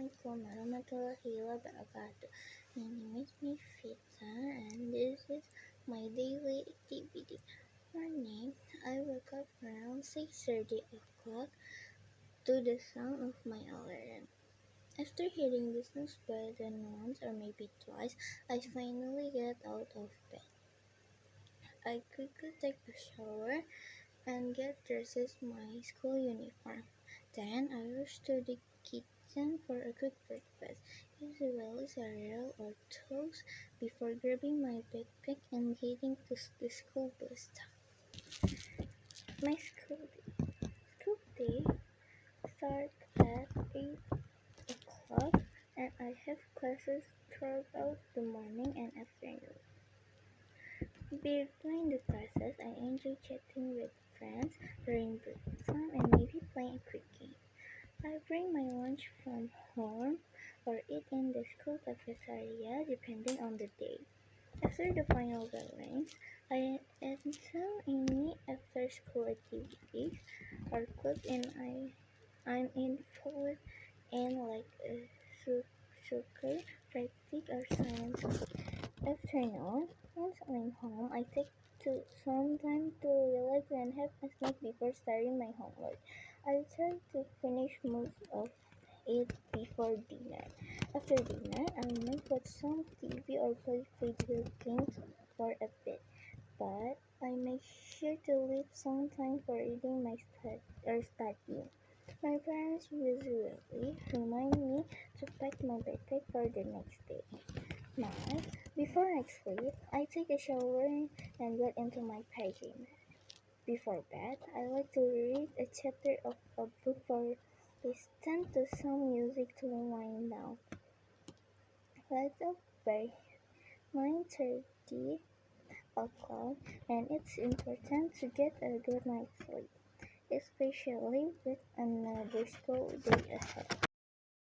Assalamualaikum warahmatullahi wabarakatuh. My name is Miss Fitza and this is my daily activity. Morning, I woke up around 6:30 o'clock to the sound of my alarm. After hearing the snooze button once or maybe twice, I finally get out of bed. I quickly take a shower and get dressed my school uniform. Then I rush to the kitchen for a quick breakfast, usually cereal or toast, before grabbing my backpack and heading to the school bus stop. My school day starts at 8 o'clock and I have classes throughout the morning and afternoon. Between the classes, I enjoy chatting with friends, reading books, and maybe playing a quick game. I bring my lunch from home or eat in the school cafeteria depending on the day. After the final bell rings, I enter any after-school activities or clubs and I'm involved in like a soccer practice or science club. Afternoon, once I'm home, I take some time to relax and have a snack before starting my homework. I try to finish most of it before dinner. After dinner, I might watch some TV or play video games for a bit, but I make sure to leave some time for reading my studying. My parents usually remind me to pack my backpack for the next day. Now, before I sleep, I take a shower and get into my pajamas. Before bed, I like to read a chapter of a book or listen to some music to wind down. That's up by 9:30 o'clock, and it's important to get a good night's sleep, especially with another school day ahead.